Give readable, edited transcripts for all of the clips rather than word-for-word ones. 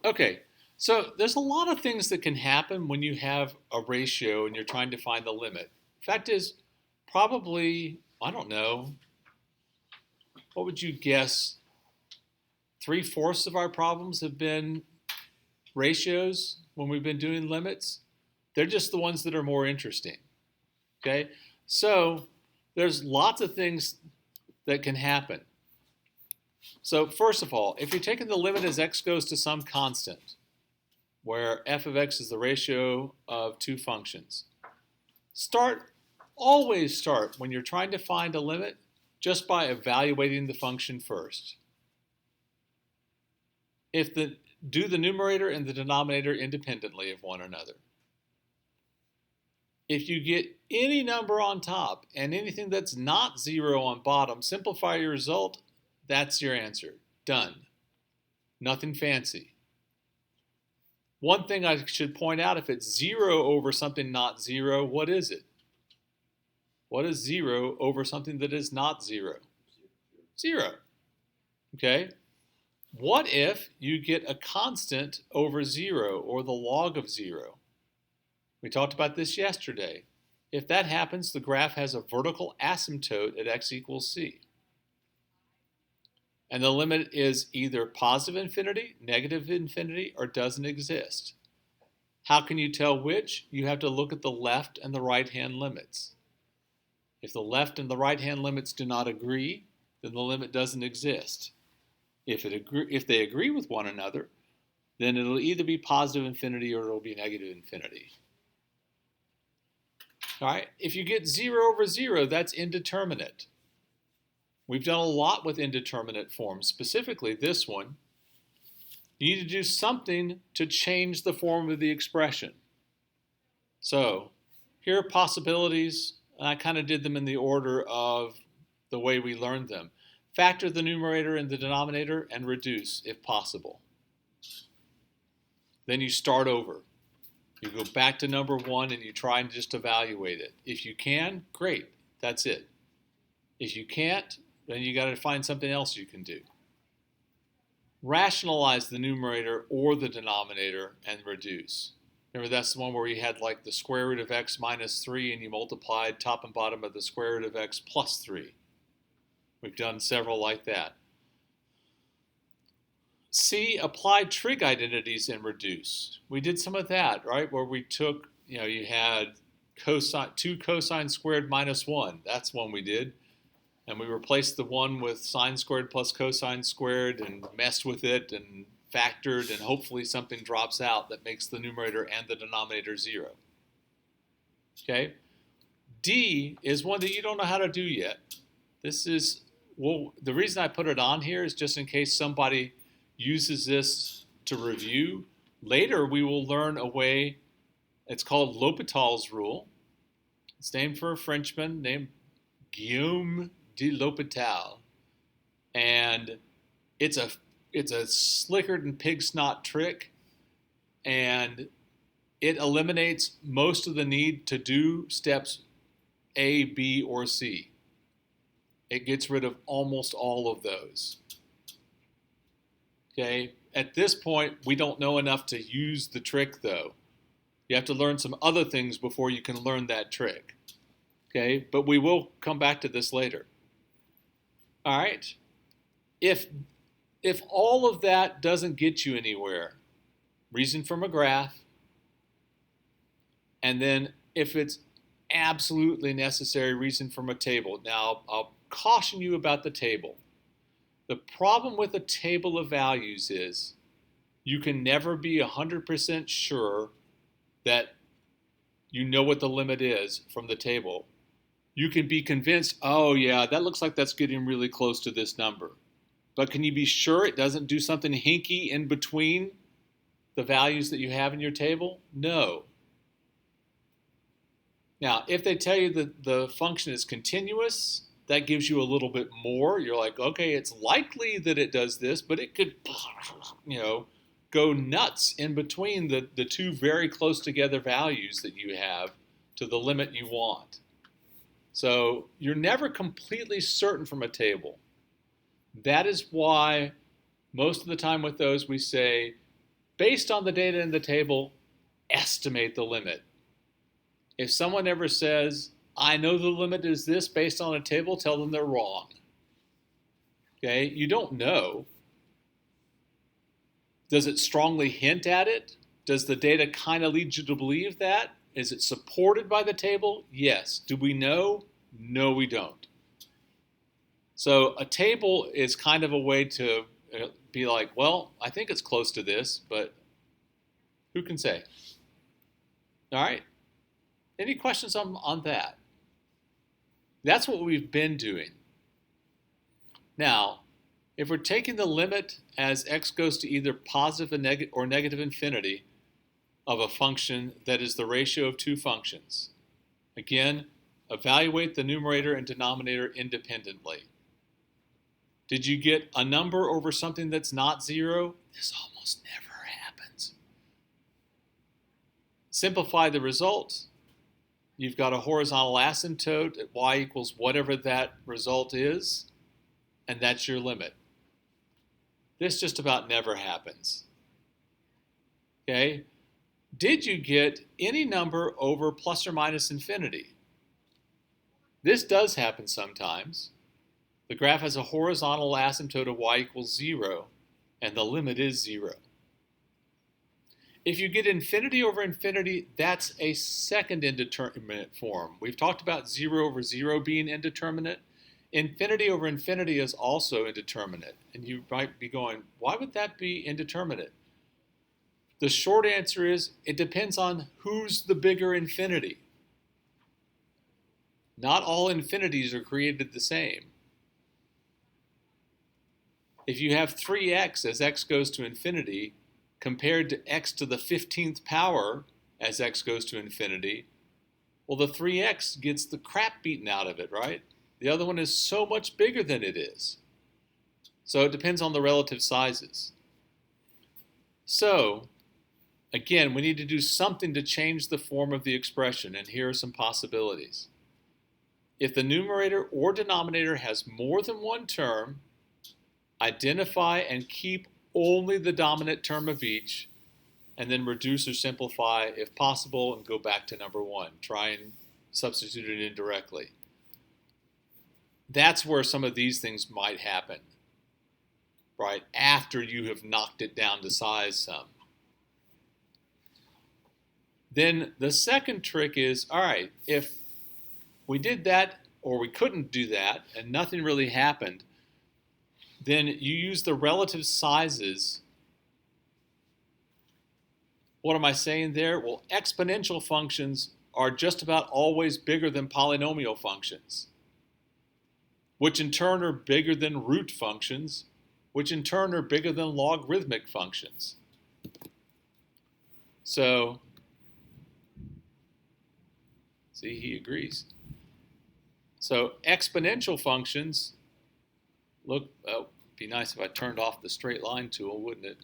Okay, so there's a lot of things that can happen when you have a ratio and you're trying to find the limit. Fact is, probably, I don't know, what would you guess? Three-fourths of our problems have been ratios when we've been doing limits. They're just the ones that are more interesting. Okay, so there's lots of things that can happen. So first of all, if you're taking the limit as x goes to some constant, where f of x is the ratio of two functions, always start when you're trying to find a limit just by evaluating the function first. Do the numerator and the denominator independently of one another. If you get any number on top and anything that's not 0 on bottom, simplify your result. That's your answer. Done. Nothing fancy. One thing I should point out, if it's 0 over something not 0, what is it? What is 0 over something that is not 0? 0. Okay? What if you get a constant over 0 or the log of 0? We talked about this yesterday. If that happens, the graph has a vertical asymptote at x equals c. And the limit is either positive infinity, negative infinity, or doesn't exist. How can you tell which? You have to look at the left and the right-hand limits. If the left and the right-hand limits do not agree, then the limit doesn't exist. If they agree with one another, then it'll either be positive infinity or it'll be negative infinity. All right, if you get 0 over 0, that's indeterminate. We've done a lot with indeterminate forms, specifically this one. You need to do something to change the form of the expression. So here are possibilities, and I kind of did them in the order of the way we learned them. Factor the numerator and the denominator and reduce if possible. Then you start over. You go back to number 1 and you try and just evaluate it. If you can, great, that's it. If you can't, then you got to find something else you can do. Rationalize the numerator or the denominator and reduce. Remember, that's the one where you had like the square root of x minus 3 and you multiplied top and bottom of the square root of x plus 3. We've done several like that. C, apply trig identities and reduce. We did some of that, right? Where we took, you had 2 cosine squared minus 1. That's one we did. And we replaced the 1 with sine squared plus cosine squared and messed with it and factored, and hopefully something drops out that makes the numerator and the denominator 0. Okay? D is one that you don't know how to do yet. This is, well, the reason I put it on here is just in case somebody uses this to review. Later we will learn a way, it's called L'Hopital's rule. It's named for a Frenchman named Guillaume de L'Hopital. And it's a slickered and pig snot trick, and it eliminates most of the need to do steps A, B, or C. It gets rid of almost all of those. Okay, at this point, we don't know enough to use the trick, though. You have to learn some other things before you can learn that trick. Okay, but we will come back to this later. All right, if all of that doesn't get you anywhere, reason from a graph, and then if it's absolutely necessary, reason from a table. Now, I'll caution you about the table. The problem with a table of values is you can never be 100% sure that you know what the limit is from the table. You can be convinced, oh yeah, that looks like that's getting really close to this number. But can you be sure it doesn't do something hinky in between the values that you have in your table? No. Now, if they tell you that the function is continuous, that gives you a little bit more. You're like, okay, it's likely that it does this, but it could, go nuts in between the two very close together values that you have to the limit you want. So you're never completely certain from a table. That is why most of the time with those we say Based on the data in the table, estimate the limit. If someone ever says, I know the limit is this based on a table, tell them they're wrong. Okay, you don't know. Does it strongly hint at it? Does the data kind of lead you to believe that? Is it supported by the table? Yes. Do we know? No, we don't. So a table is kind of a way to be like, well, I think it's close to this, but who can say? All right. Any questions on that? That's what we've been doing. Now, if we're taking the limit as x goes to either positive or negative infinity of a function that is the ratio of two functions, again, evaluate the numerator and denominator independently. Did you get a number over something that's not 0? This almost never happens. Simplify the result. You've got a horizontal asymptote at y equals whatever that result is, and that's your limit. This just about never happens. Okay? Did you get any number over plus or minus infinity? This does happen sometimes. The graph has a horizontal asymptote of y equals 0, and the limit is 0. If you get infinity over infinity, that's a second indeterminate form. We've talked about 0 over 0 being indeterminate. Infinity over infinity is also indeterminate. And you might be going, why would that be indeterminate? The short answer is it depends on who's the bigger infinity. Not all infinities are created the same. If you have 3x as x goes to infinity compared to x to the 15th power as x goes to infinity, well, the 3x gets the crap beaten out of it, right? The other one is so much bigger than it is. So it depends on the relative sizes. So, again, we need to do something to change the form of the expression, and here are some possibilities. If the numerator or denominator has more than one term, identify and keep only the dominant term of each, and then reduce or simplify if possible and go back to number 1. Try and substitute it in directly. That's where some of these things might happen, right, after you have knocked it down to size some. Then the second trick is, all right, if we did that or we couldn't do that and nothing really happened, then you use the relative sizes. What am I saying there? Well, exponential functions are just about always bigger than polynomial functions, which in turn are bigger than root functions, which in turn are bigger than logarithmic functions. So, see, he agrees. So exponential functions, look, oh, be nice if I turned off the straight line tool, wouldn't it?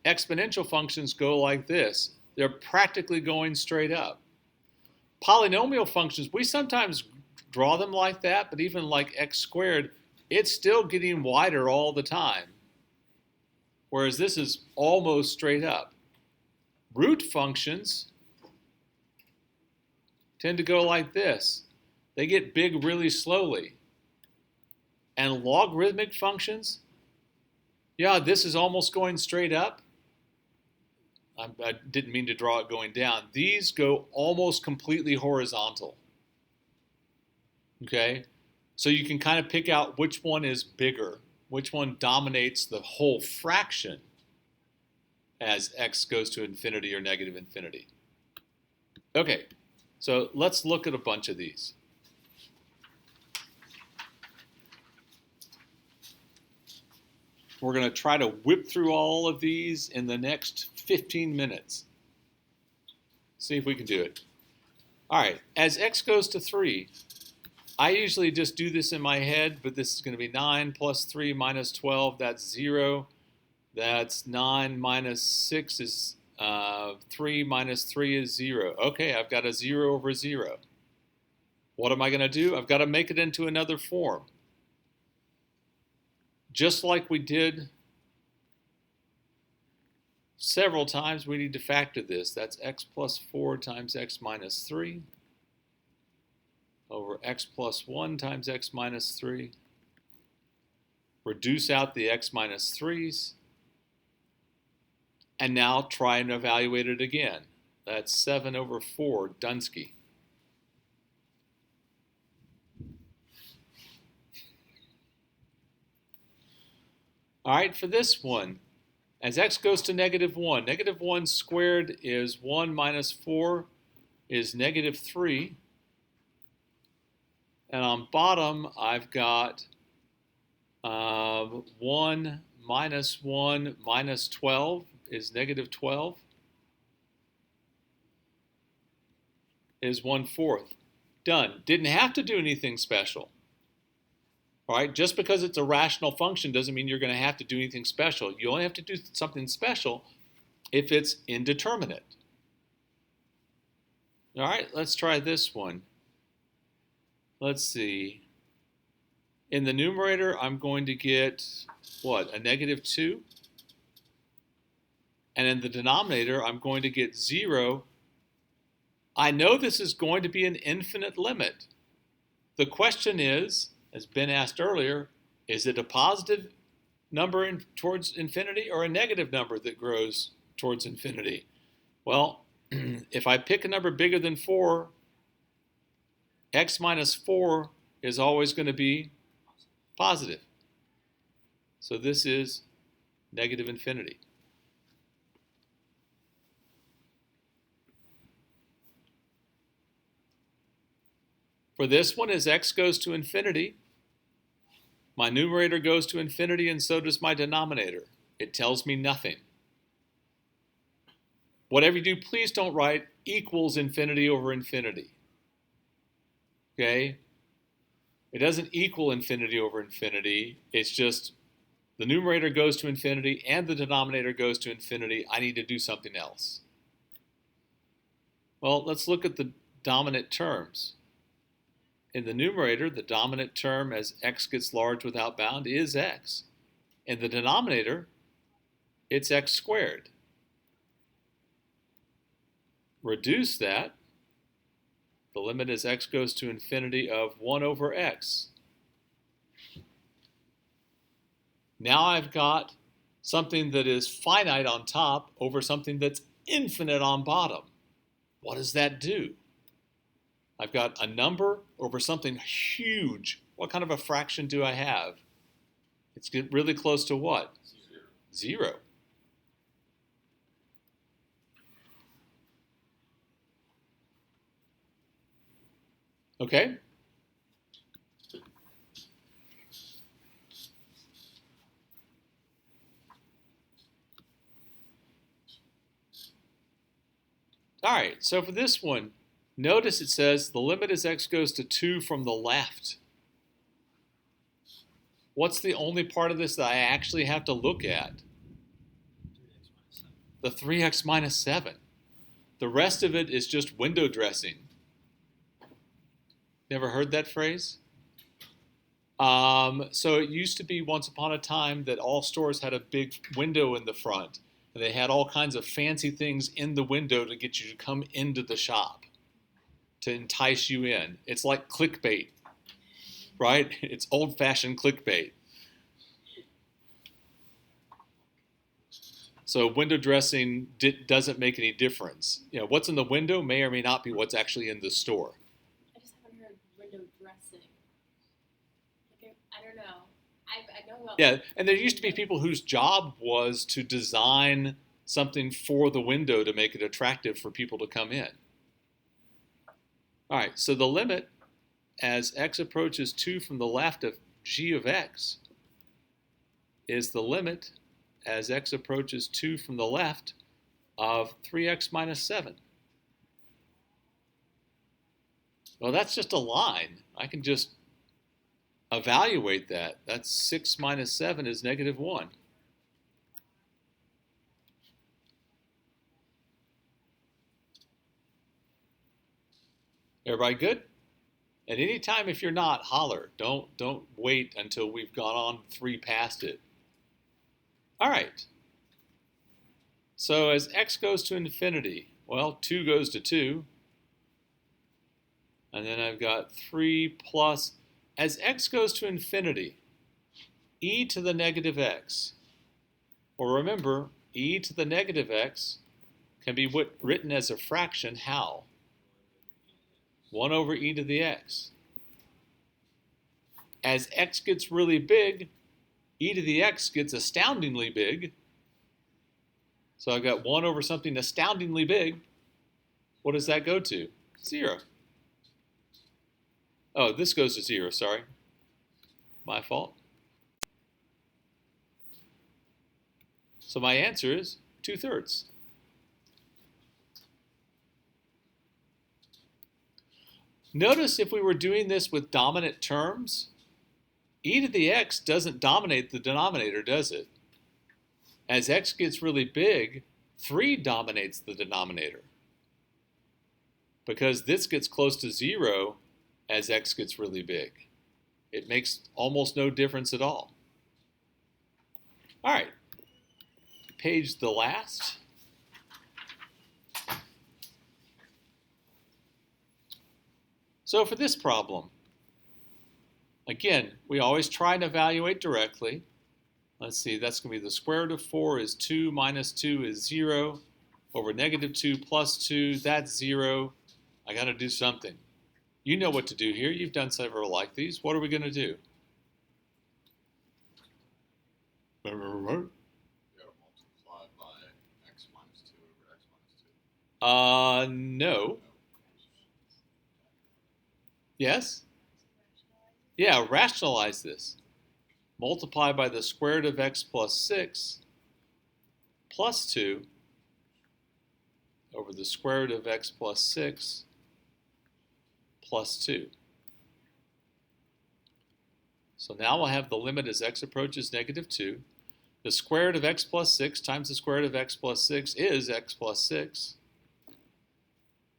Exponential functions go like this. They're practically going straight up. Polynomial functions, we sometimes draw them like that, but even like x squared, it's still getting wider all the time. Whereas this is almost straight up. Root functions tend to go like this. They get big really slowly. And logarithmic functions, yeah, this is almost going straight up. I didn't mean to draw it going down. These go almost completely horizontal. Okay? So you can kind of pick out which one is bigger, which one dominates the whole fraction as x goes to infinity or negative infinity. Okay, so let's look at a bunch of these. We're going to try to whip through all of these in the next 15 minutes. See if we can do it. All right, as x goes to 3, I usually just do this in my head, but this is going to be 9 plus 3 minus 12, that's 0. That's 9 minus 6 is 3 minus 3 is 0. Okay, I've got a 0 over 0. What am I going to do? I've got to make it into another form. Just like we did several times, we need to factor this. That's x plus 4 times x minus 3 over x plus 1 times x minus 3. Reduce out the x minus 3's. And now try and evaluate it again. That's 7 over 4 Dunsky. All right, for this one, as x goes to -1, -1 squared is 1 minus 4 is -3. And on bottom, I've got 1 minus 1 minus 12 is -12, is 1/4. Done. Didn't have to do anything special. All right, just because it's a rational function doesn't mean you're going to have to do anything special. You only have to do something special if it's indeterminate. All right, let's try this one. Let's see. In the numerator, I'm going to get, what, a -2? And in the denominator, I'm going to get 0. I know this is going to be an infinite limit. The question is, as Ben asked earlier, is it a positive number towards infinity or a negative number that grows towards infinity? Well, if I pick a number bigger than 4, x minus 4 is always going to be positive. So this is negative infinity. For this one, as x goes to infinity, my numerator goes to infinity and so does my denominator. It tells me nothing. Whatever you do, please don't write equals infinity over infinity. Okay? It doesn't equal infinity over infinity. It's just the numerator goes to infinity and the denominator goes to infinity. I need to do something else. Well, let's look at the dominant terms. In the numerator, the dominant term as x gets large without bound is x. In the denominator, it's x squared. Reduce that. The limit as x goes to infinity of 1 over x. Now I've got something that is finite on top over something that's infinite on bottom. What does that do? I've got a number over something huge. What kind of a fraction do I have? It's really close to what? 0. Okay? All right, so for this one, notice it says the limit as x goes to 2 from the left. What's the only part of this that I actually have to look at? The 3x minus 7. The rest of it is just window dressing. Never heard that phrase? So it used to be once upon a time that all stores had a big window in the front. And they had all kinds of fancy things in the window to get you to come into the shop, to entice you in. It's like clickbait, right? It's old-fashioned clickbait. So window dressing doesn't make any difference. You know, what's in the window may or may not be what's actually in the store. I just haven't heard window dressing. Like, I don't know. I know about. Yeah, and there used to be people whose job was to design something for the window to make it attractive for people to come in. All right, so the limit as x approaches 2 from the left of g of x is the limit as x approaches 2 from the left of 3x minus 7. Well, that's just a line. I can just evaluate that. That's 6 minus 7 is -1. Everybody good? At any time, if you're not, holler. Don't wait until we've gone on 3 past it. All right. So as x goes to infinity, well, 2 goes to 2. And then I've got 3 plus, as x goes to infinity, e to the negative x. Well, remember, e to the negative x can be written as a fraction. How? 1 over e to the x. As x gets really big, e to the x gets astoundingly big. So I've got 1 over something astoundingly big. What does that go to? 0. Oh, this goes to 0, sorry. My fault. So my answer is 2/3. Notice if we were doing this with dominant terms, e to the x doesn't dominate the denominator, does it? As x gets really big, 3 dominates the denominator. Because this gets close to 0 as x gets really big. It makes almost no difference at all. All right, page the last. So for this problem, again, we always try and evaluate directly. Let's see, that's going to be the square root of 4 is 2 minus 2 is 0 over negative 2 plus 2, that's 0. I got to do something. You know what to do here. You've done several like these. What are we going to do? You gotta multiply by x minus 2 over x minus 2. No. Yes? Yeah, rationalize this. Multiply by the square root of x plus 6 plus 2 over the square root of x plus 6 plus 2. So now we'll have the limit as x approaches negative 2. The square root of x plus 6 times the square root of x plus 6 is x plus 6.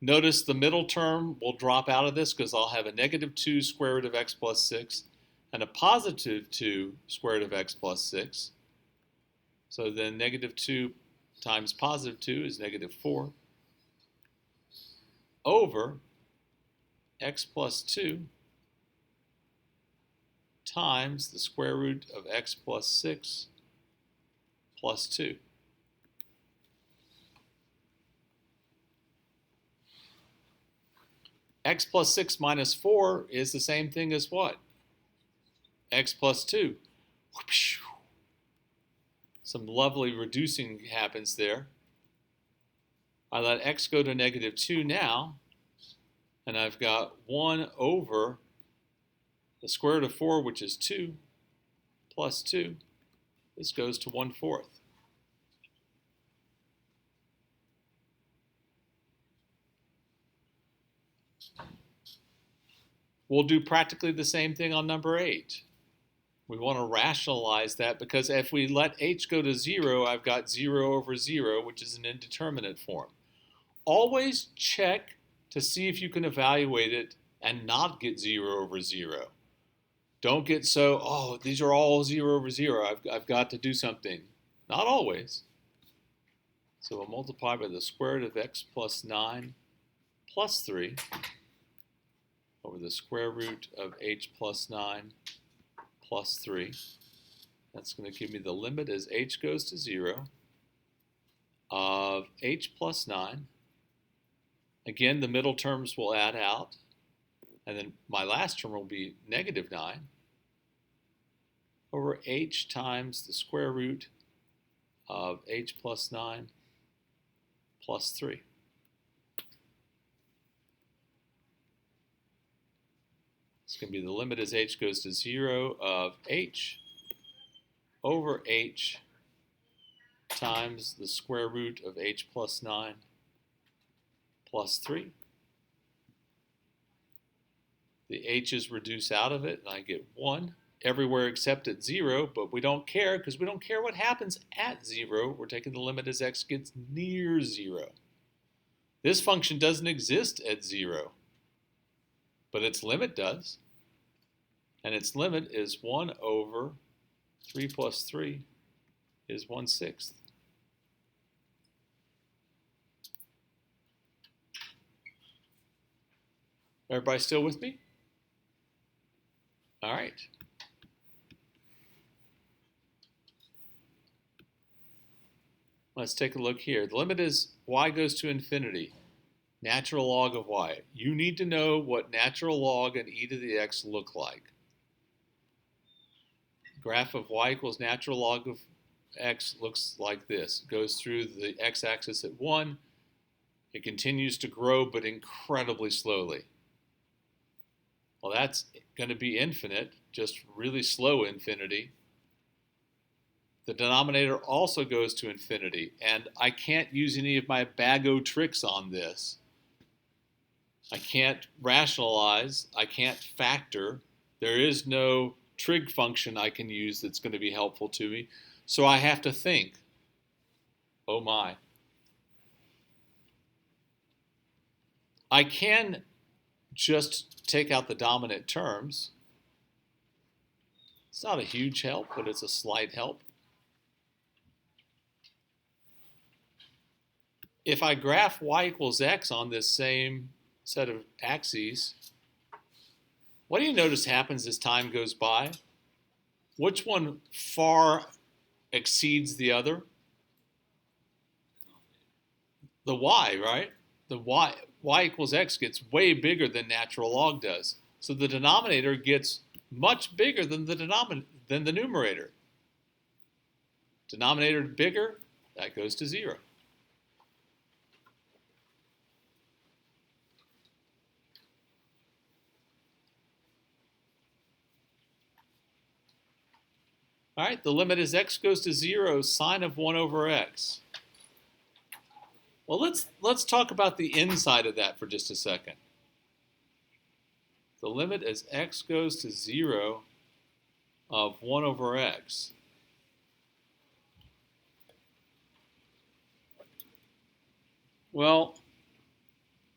Notice the middle term will drop out of this because I'll have a negative 2 square root of x plus 6 and a positive 2 square root of x plus 6. So then negative 2 times positive 2 is negative 4 over x plus 2 times the square root of x plus 6 plus 2. X plus 6 minus 4 is the same thing as what? X plus 2. Some lovely reducing happens there. I let x go to negative 2 now, and I've got 1 over the square root of 4, which is 2, plus 2. This goes to 1/4. We'll do practically the same thing on number 8. We want to rationalize that because if we let h go to 0, I've got 0 over 0, which is an indeterminate form. Always check to see if you can evaluate it and not get 0 over 0. Don't get so, oh, these are all 0 over 0. I've got to do something. Not always. So we'll multiply by the square root of x plus 9 plus 3 over the square root of h plus 9 plus 3. That's going to give me the limit as h goes to 0 of h plus 9. Again, the middle terms will add out. And then my last term will be negative 9 over h times the square root of h plus 9 plus 3. It's going to be the limit as h goes to 0 of h over h times the square root of h plus 9 plus 3. The h's reduce out of it, and I get 1 everywhere except at 0, but we don't care because we don't care what happens at 0. We're taking the limit as x gets near 0. This function doesn't exist at 0, but its limit does. And its limit is 1 over 3 plus 3 is 1/6. Everybody still with me? All right. Let's take a look here. The limit is y goes to infinity. Natural log of y. You need to know what natural log and e to the x look like. Graph of y equals natural log of x looks like this. It goes through the x-axis at 1. It continues to grow, but incredibly slowly. Well, that's going to be infinite, just really slow infinity. The denominator also goes to infinity, and I can't use any of my bag-o tricks on this. I can't rationalize, I can't factor. There is no trig function I can use that's going to be helpful to me, so I have to think. Oh my. I can just take out the dominant terms. It's not a huge help, but it's a slight help. If I graph y equals x on this same set of axes, what do you notice happens as time goes by? Which one far exceeds the other? The y, right? The y equals x gets way bigger than natural log does. So the denominator gets much bigger than the numerator. Denominator bigger, that goes to 0. All right, the limit is x goes to 0, sine of 1 over x. Well, let's talk about the inside of that for just a second. The limit as x goes to 0 of 1 over x. Well,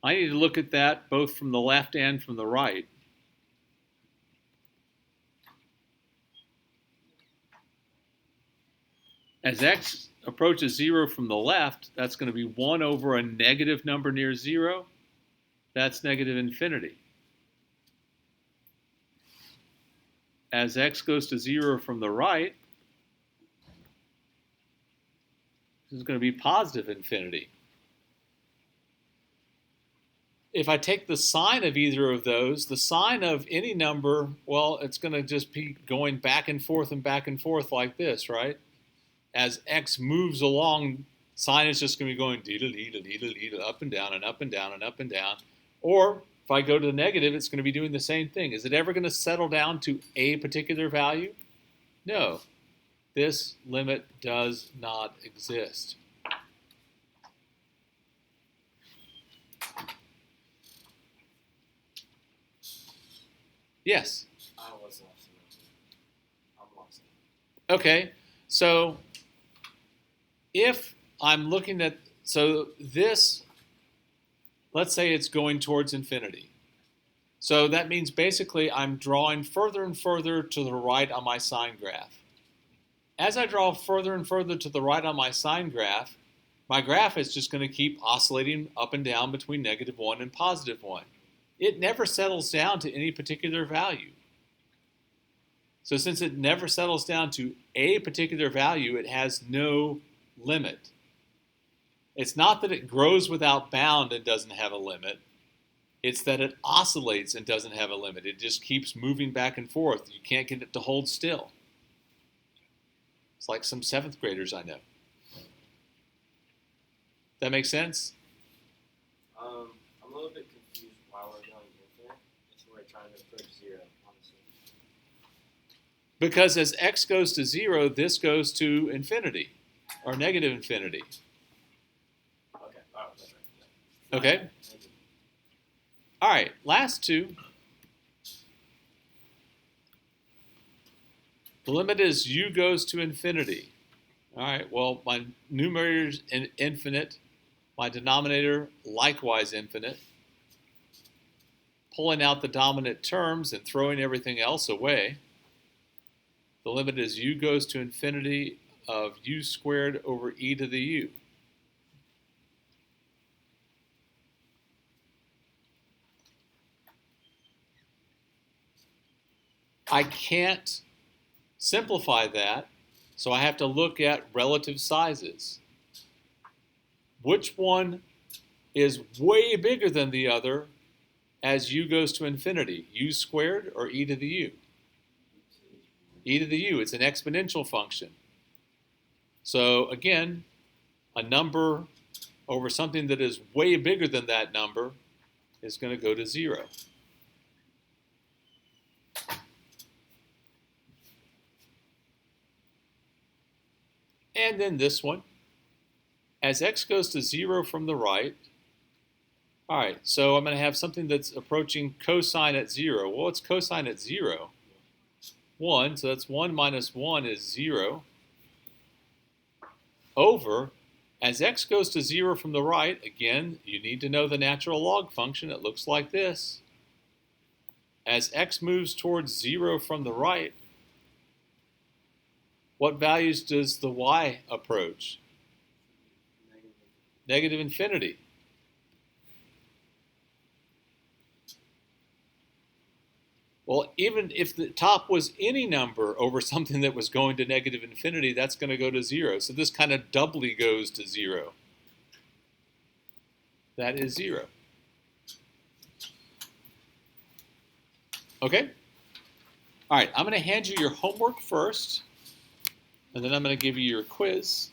I need to look at that both from the left and from the right. As x approaches 0 from the left, that's going to be 1 over a negative number near 0. That's negative infinity. As x goes to 0 from the right, this is going to be positive infinity. If I take the sine of either of those, the sine of any number, well, it's going to just be going back and forth like this, right? As x moves along, sine is just going to be going dee-da-dee-da-dee-da-dee-da, up and down and up and down and up and down. Or if I go to the negative, it's going to be doing the same thing. Is it ever going to settle down to a particular value? No. This limit does not exist. Yes? I wasn't. I'm lost. Okay, so if I'm looking at, so this, let's say it's going towards infinity. So that means basically I'm drawing further and further to the right on my sine graph. As I draw further and further to the right on my sine graph, my graph is just going to keep oscillating up and down between -1 and +1. It never settles down to any particular value. So since it never settles down to a particular value, it has no limit. It's not that it grows without bound and doesn't have a limit. It's that it oscillates and doesn't have a limit. It just keeps moving back and forth. You can't get it to hold still. It's like some 7th graders I know. That make sense? I'm a little bit confused why we're going infinite if we're trying to approach 0, honestly. Because as x goes to 0, this goes to infinity, or negative infinity. Okay, oh, that's right. Yeah. Okay? Thank you. All right, last two. The limit is u goes to infinity. All right, well, my numerator is infinite. My denominator, likewise infinite. Pulling out the dominant terms and throwing everything else away. The limit is u goes to infinity of u squared over e to the u. I can't simplify that, so I have to look at relative sizes. Which one is way bigger than the other as u goes to infinity? U squared or e to the u? E to the u. It's an exponential function. So again, a number over something that is way bigger than that number is going to go to 0. And then this one, as x goes to 0 from the right, all right, so I'm going to have something that's approaching cosine at 0. Well, what's cosine at 0? 1, so that's 1 minus 1 is 0, over, as x goes to 0 from the right, again, you need to know the natural log function. It looks like this. As x moves towards 0 from the right, what values does the y approach? Negative infinity. Well, even if the top was any number over something that was going to negative infinity, that's going to go to 0. So this kind of doubly goes to 0. That is 0. Okay? All right, I'm going to hand you your homework first, and then I'm going to give you your quiz.